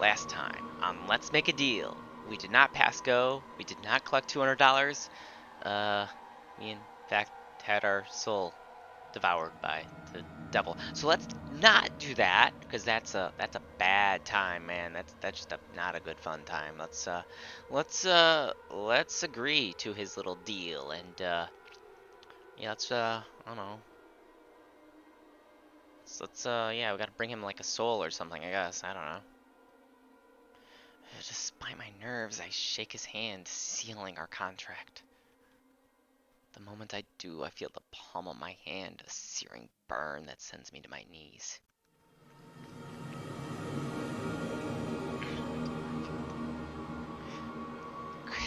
last time on Let's Make a Deal, we did not pass go, we did not collect $200. Uh, we in fact had our soul devoured by the devil. So let's not do that because that's a bad time, man. That's just not a good fun time. Let's agree to his little deal and yeah, I don't know. Yeah, we gotta bring him like a soul or something, I guess. I don't know. Despite my nerves, I shake his hand, sealing our contract. The moment I do, I feel the palm of my hand, a searing burn that sends me to my knees.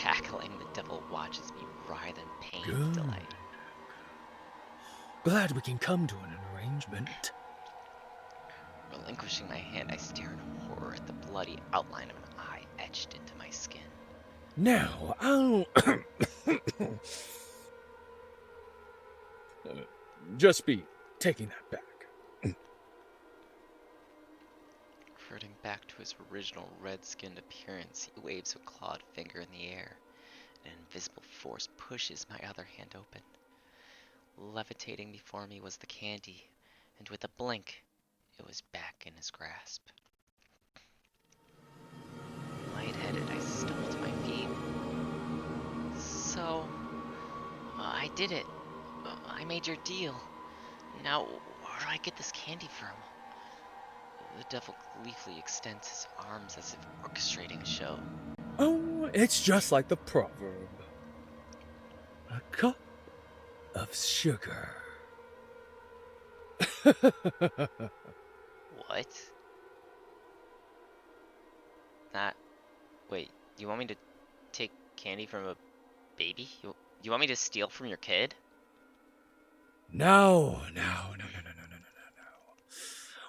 Cackling, the devil watches me writhe in pain and Good. delight. Glad we can come to an arrangement. Relinquishing my hand, I stare in horror at the bloody outline of an eye etched into my skin. Now, I'll just be taking that back. Reverting back to his original red-skinned appearance, he waves a clawed finger in the air. An invisible force pushes my other hand open. Levitating before me was the candy, and with a blink, it was back in his grasp. Lightheaded, I stumbled to my feet. So, I did it. I made your deal. Now, where do I get this candy from? The devil gleefully extends his arms as if orchestrating a show. Oh, it's just like the proverb. A cup of sugar. What? Not. Wait, you want me to take candy from a baby? You want me to steal from your kid? No.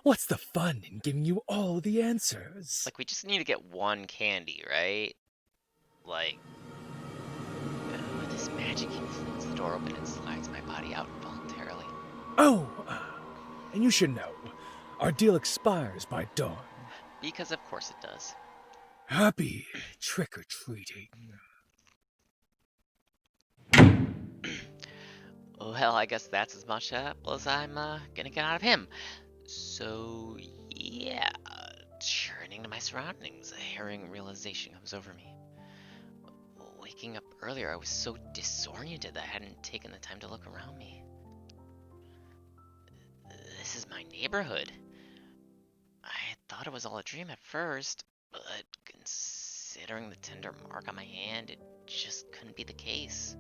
What's the fun in giving you all the answers? Like, we just need to get one candy, right? Like, with this magic, he flings the door open and slides my body out involuntarily. Oh, and you should know, our deal expires by dawn. Because of course it does. Happy trick-or-treating. Well, I guess that's as much as I'm gonna get out of him. So, yeah, turning to my surroundings, a harrowing realization comes over me. Waking up earlier, I was so disoriented that I hadn't taken the time to look around me. This is my neighborhood. I had thought it was all a dream at first, but considering the tender mark on my hand, it just couldn't be the case.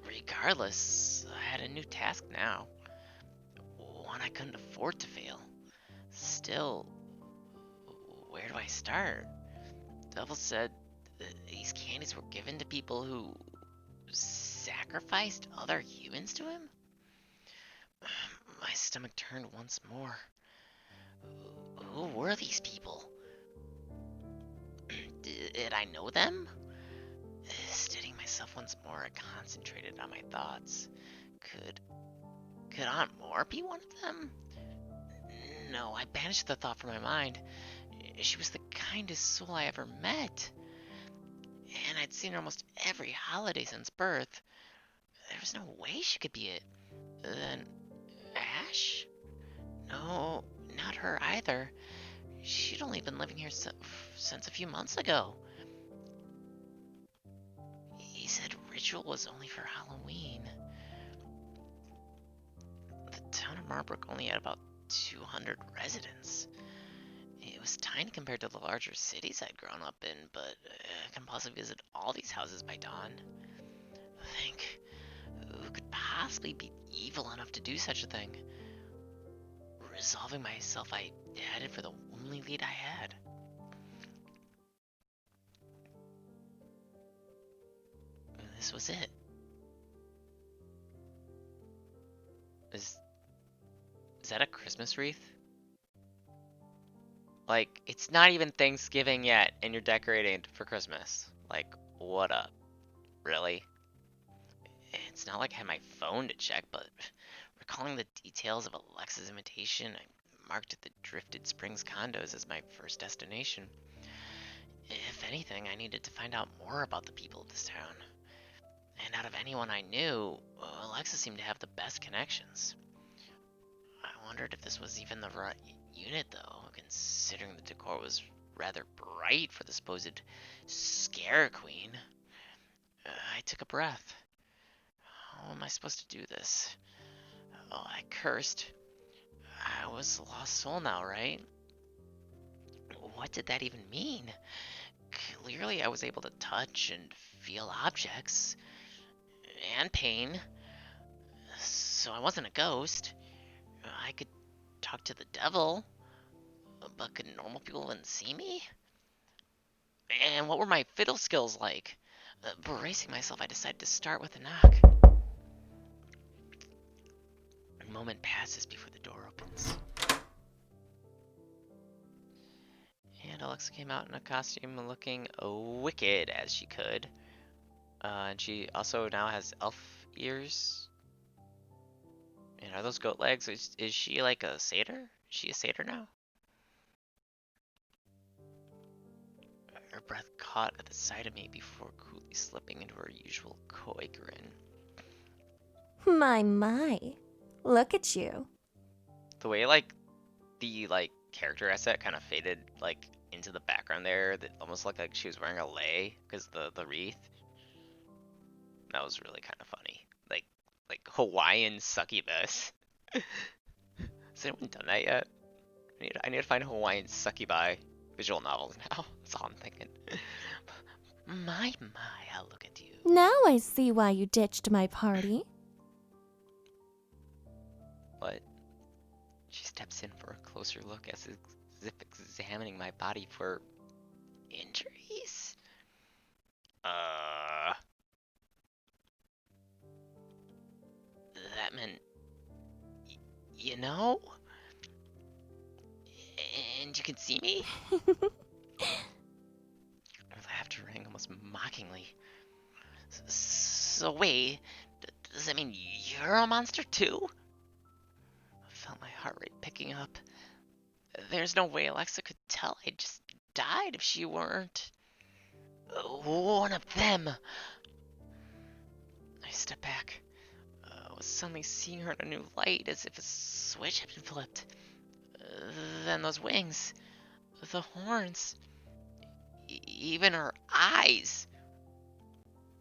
Regardless, I had a new task now, one I couldn't afford to fail. Still, where do I start? Devil said that these candies were given to people who sacrificed other humans to him? My stomach turned once more. Who were these people? Did I know them? Steadying myself once more, I concentrated on my thoughts. Could Aunt Moore be one of them? No, I banished the thought from my mind. She was the kindest soul I ever met. And I'd seen her almost every holiday since birth. There was no way she could be it. Then, Ash? No, not her either. She'd only been living here since a few months ago. He said ritual was only for Halloween. The town of Marbrooke only had about 200 residents. It was tiny compared to the larger cities I'd grown up in, but I can possibly visit all these houses by dawn. Think, who could possibly be evil enough to do such a thing? Resolving myself, I headed for the only lead I had. This was it. Is that a Christmas wreath? Like, it's not even Thanksgiving yet, and you're decorating for Christmas. Like, what up? Really? It's not like I had my phone to check, but recalling the details of Alexa's invitation, marked the Drifted Springs condos as my first destination. If anything, I needed to find out more about the people of this town. And out of anyone I knew, Alexa seemed to have the best connections. I wondered if this was even the right unit, though, considering the decor was rather bright for the supposed Scare Queen. I took a breath. How am I supposed to do this? Oh, I cursed. I was a lost soul now, right? What did that even mean? Clearly, I was able to touch and feel objects and pain, so I wasn't a ghost. I could talk to the devil, but could normal people even see me? And what were my fiddle skills like? Bracing myself, I decided to start with a knock. A moment passes before the door opens. And Alexa came out in a costume looking wicked as she could. And she also now has elf ears. And are those goat legs? Is she like a satyr? Is she a satyr now? Her breath caught at the sight of me before coolly slipping into her usual coy grin. My. Look at you. The way the character asset kind of faded into the background there, that almost looked like she was wearing a lei because the wreath. That was really kind of funny. Like Hawaiian succubus. Has anyone done that yet? I need to find Hawaiian succubi visual novels now. That's all I'm thinking. My, how look at you. Now I see why you ditched my party. What? She steps in for a closer look as if examining my body for injuries? That meant, you know? And you can see me? Her laughter rang almost mockingly. So wait, does that mean you're a monster too? I felt my heart rate picking up. There's no way Alexa could tell I just died if she weren't one of them. I stepped back. I was suddenly seeing her in a new light, as if a switch had been flipped. Then those wings, the horns, even her eyes.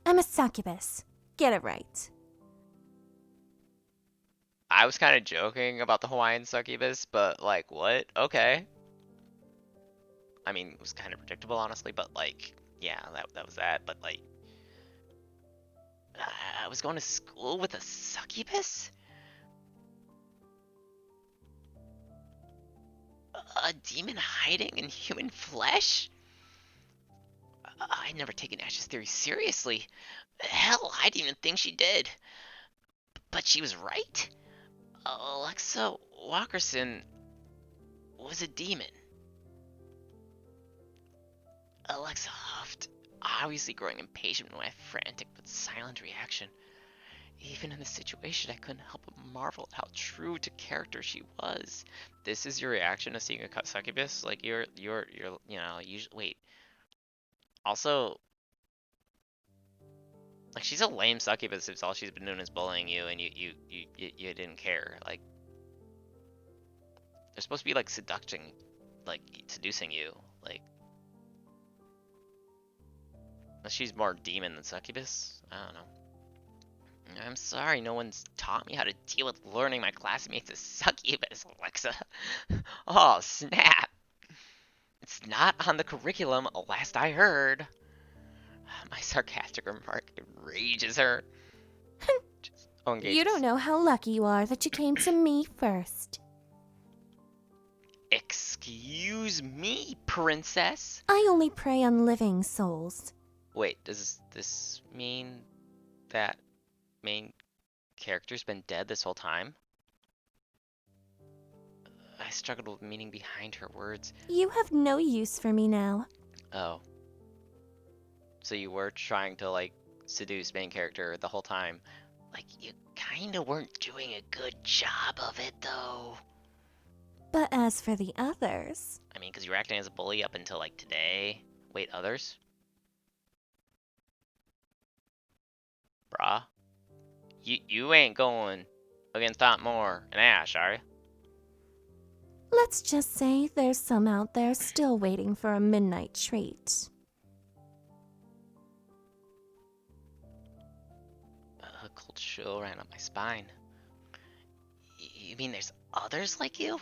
I'm a succubus. Get it right. I was kind of joking about the Hawaiian succubus, but what? Okay. I mean, it was kind of predictable, honestly, but yeah, that was that. But I was going to school with a succubus? A demon hiding in human flesh? I'd never taken Ash's theory seriously. Hell, I didn't even think she did. But she was right. Alexa Walkerson was a demon. Alexa huffed, obviously growing impatient with my frantic but silent reaction. Even in this situation, I couldn't help but marvel at how true to character she was. This is your reaction to seeing a succubus? You're usually wait. Also, she's a lame succubus if all she's been doing is bullying you and you didn't care. They're supposed to be seducing you. She's more demon than succubus. I don't know. I'm sorry, no one's taught me how to deal with learning my classmates as succubus, Alexa. Oh, snap. It's not on the curriculum, last I heard. My sarcastic remark enrages her. You don't know how lucky you are that you came to me first. Excuse me, princess. I only prey on living souls. Wait, does this mean that main character's been dead this whole time? I struggled with meaning behind her words. You have no use for me now. Oh. So you were trying to, seduce main character the whole time. You kinda weren't doing a good job of it, though. But as for the others... I mean, because you were acting as a bully up until, like, today. Wait, others? Bruh. You ain't going against Aunt Moore and Ash, are you? Let's just say there's some out there still waiting for a midnight treat. A cold chill ran up my spine. You mean there's others like you?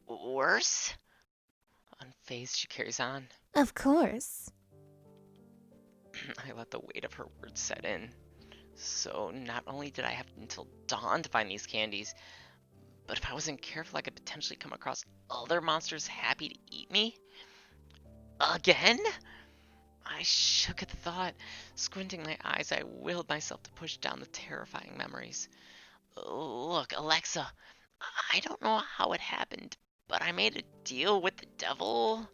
Worse? Unfazed, she carries on. Of course. I let the weight of her words set in. So not only did I have until dawn to find these candies, but if I wasn't careful, I could potentially come across other monsters happy to eat me? Again? I shook at the thought. Squinting my eyes, I willed myself to push down the terrifying memories. Look, Alexa, I don't know how it happened, but I made a deal with the devil.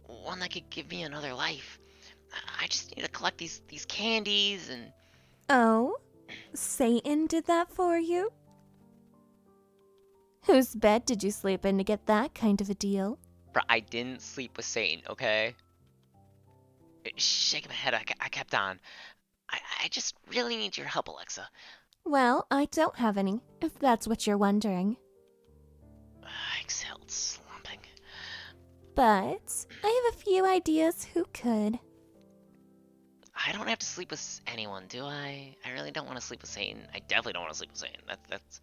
One that could give me another life. I just need to collect these candies and... Oh? Satan did that for you? Whose bed did you sleep in to get that kind of a deal? I didn't sleep with Satan, okay? Shaking my head, I kept on. I just really need your help, Alexa. Well, I don't have any, if that's what you're wondering. I exhaled, slumping. But I have a few ideas who could. I don't have to sleep with anyone, do I? I really don't want to sleep with Satan. I definitely don't want to sleep with Satan. That's...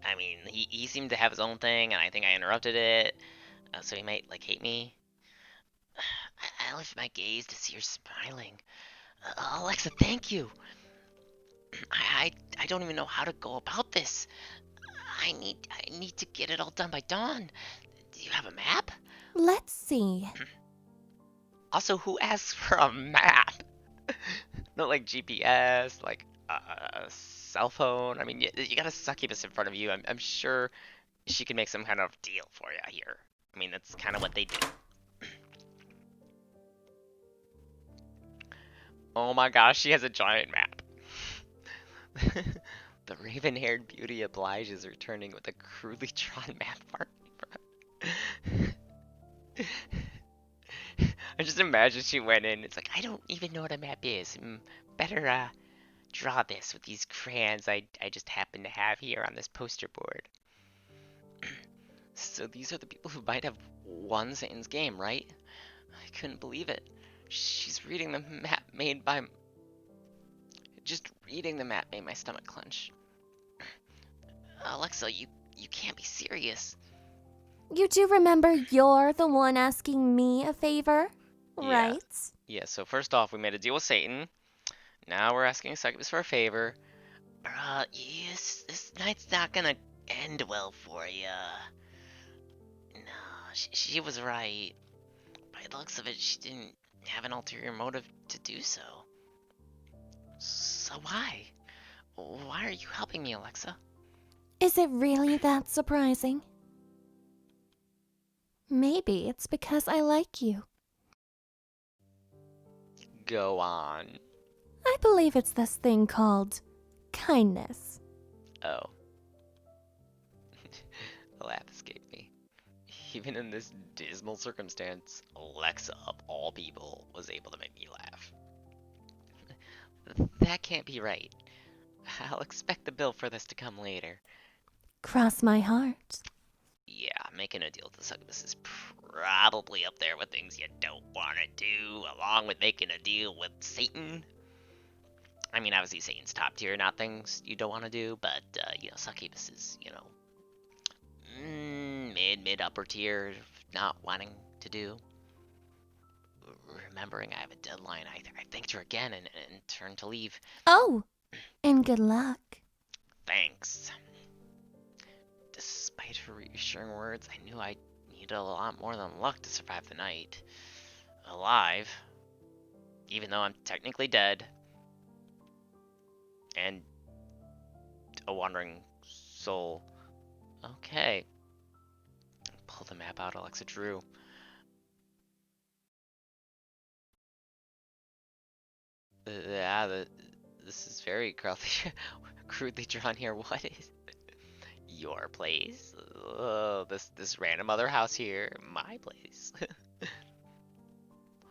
I mean, he seemed to have his own thing, and I think I interrupted it. So he might, like, hate me. I lift my gaze to see her smiling. Alexa, thank you. I don't even know how to go about this. I need to get it all done by dawn. Do you have a map? Let's see. Also, who asks for a map? Not like GPS, like a cell phone. I mean, you got a succubus in front of you. I'm sure she can make some kind of deal for you here. I mean, that's kind of what they do. Oh my gosh, she has a giant map. The raven-haired beauty obliges, returning with a crudely drawn map art. I just imagine she went in. It's like, I don't even know what a map is. Better draw this with these crayons I just happen to have here on this poster board. So these are the people who might have won Satan's game, right? I couldn't believe it. She's reading the map made by... Just reading the map made my stomach clench. Alexa, you can't be serious. You do remember you're the one asking me a favor, right? Yeah, so first off, we made a deal with Satan. Now we're asking Succubus for a favor. Yes, this night's not gonna end well for ya. No, she was right. By the looks of it, she didn't have an ulterior motive to do so. So why? Why are you helping me, Alexa? Is it really that surprising? Maybe it's because I like you. Go on. I believe it's this thing called kindness. Oh. The laugh escaped me. Even in this dismal circumstance, Alexa, of all people, was able to make me laugh. That can't be right. I'll expect the bill for this to come later. Cross my heart. Yeah, making a deal with the succubus is probably up there with things you don't want to do, along with making a deal with Satan. I mean, obviously Satan's top tier, not things you don't want to do, but, succubus is, mid upper tier, not wanting to do. Remembering I have a deadline, I thanked her again and turned to leave. Oh, and good luck. Thanks. Despite her reassuring words, I knew I needed a lot more than luck to survive the night. Alive, even though I'm technically dead, and a wandering soul. Okay. Pull the map out, Alexa drew. This is very crudely drawn here. What is... Your place? This random other house here, my place.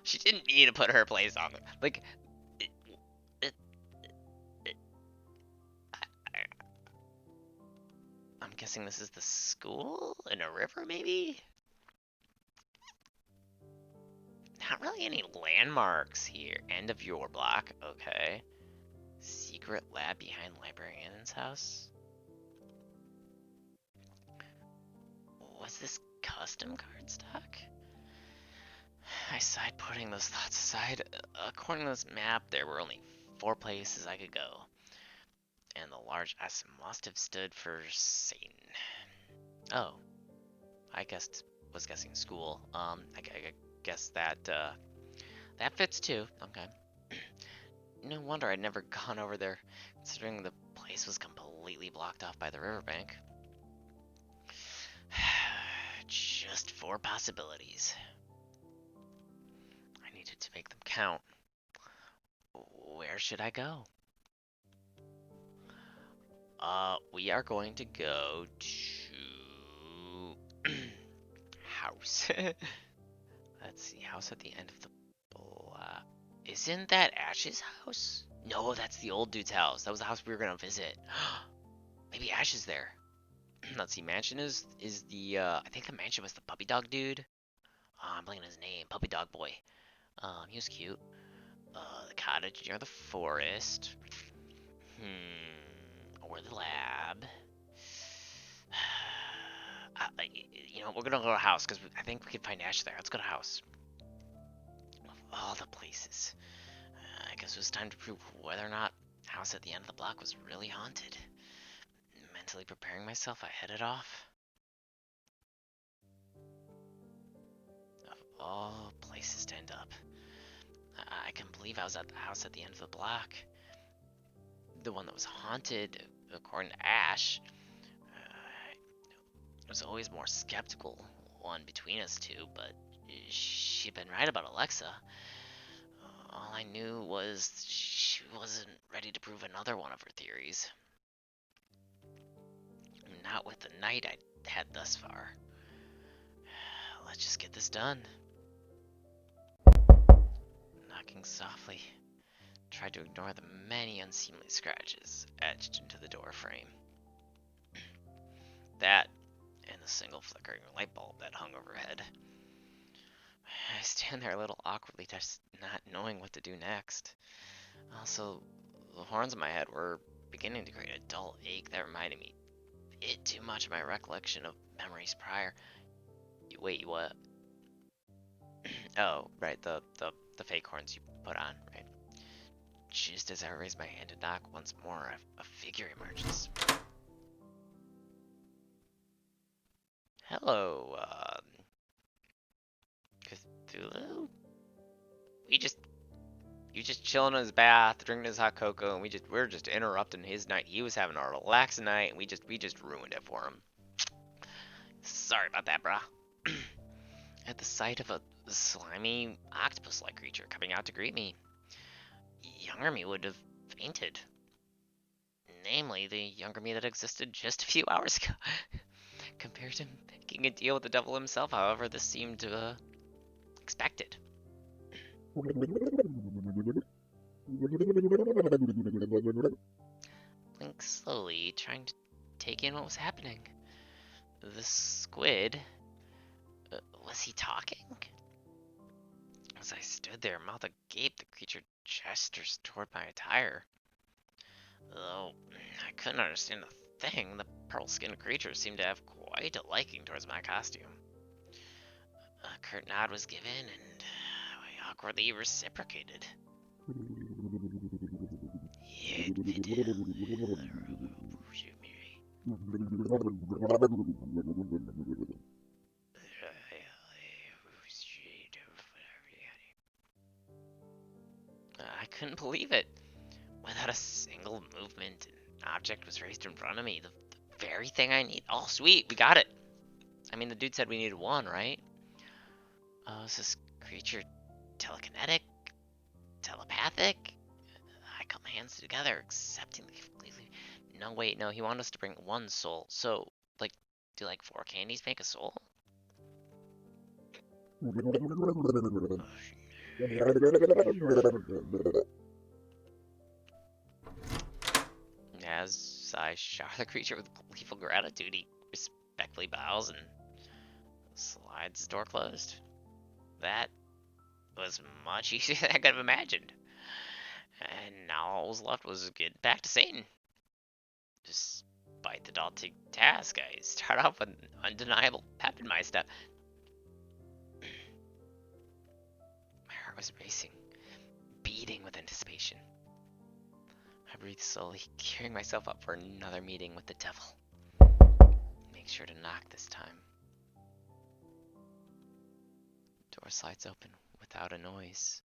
She didn't need to put her place on there. Like, it, it, it, I'm guessing this is the school in a river, maybe? Not really any landmarks here. End of your block, okay. Secret lab behind librarian's house. Was this custom card stock? I sighed, putting those thoughts aside. According to this map, there were only 4 places I could go. And the large S must have stood for Satan. Oh, was guessing school. I guess that that fits too. Okay. No wonder I'd never gone over there, considering the place was completely blocked off by the riverbank. Just 4 possibilities. I needed to make them count. Where should I go? We are going to go to house. Let's see, house at the end of the block. Isn't that Ash's house? No, that's the old dude's house. That was the house we were gonna visit. Maybe Ash is there. Let's see, mansion is the I think the mansion was the puppy dog dude. I'm blanking his name. Puppy dog boy. He was cute. The cottage near the forest. Or the lab. You know, we're gonna go to house because I think we can find Ash there. Let's go to house. Of all the places, I guess it was time to prove whether or not house at the end of the block was really haunted. Mentally preparing myself, I headed off. Of all places to end up, I can't believe I was at the house at the end of the block. The one that was haunted, according to Ash. I was always more skeptical one between us two, but she'd been right about Alexa. All I knew was she wasn't ready to prove another one of her theories. Not with the night I'd had thus far. Let's just get this done. Knocking softly, tried to ignore the many unseemly scratches etched into the door frame. That, and the single flickering light bulb that hung overhead. I stand there a little awkwardly, just not knowing what to do next. Also, the horns in my head were beginning to create a dull ache that reminded me too much of my recollection of memories prior. Wait, what? Oh, right, the fake horns you put on, right? Just as I raise my hand to knock once more, a figure emerges. Hello, Cthulhu? You just chilling in his bath, drinking his hot cocoa, and we're just interrupting his night. He was having a relaxing night, and we just ruined it for him. Sorry about that, brah. At the sight of a slimy octopus-like creature coming out to greet me, younger me would have fainted. Namely, the younger me that existed just a few hours ago. Compared to making a deal with the devil himself, however, this seemed expected. Blink slowly, trying to take in what was happening. The squid... was he talking? As I stood there, mouth agape, the creature gestures toward my attire. Though I couldn't understand a thing, the pearl-skinned creature seemed to have quite a liking towards my costume. A curt nod was given, and I awkwardly reciprocated. I couldn't believe it. Without a single movement, an object was raised in front of me. The very thing I need. Oh, sweet, we got it. I mean, the dude said we needed one, right? Is this creature telekinetic? Telepathic? I cut my hands together, accepting the completely No, wait, no, he wanted us to bring one soul. So, like, do like 4 candies make a soul? As I shower the creature with gleeful gratitude, he respectfully bows and slides the door closed. That was much easier than I could have imagined. And now all was left was get back to Satan. Despite the daunting task, I start off with an undeniable pep in my step. My heart was racing, beating with anticipation. I breathed slowly, gearing myself up for another meeting with the devil. Make sure to knock this time. Door slides open without a noise.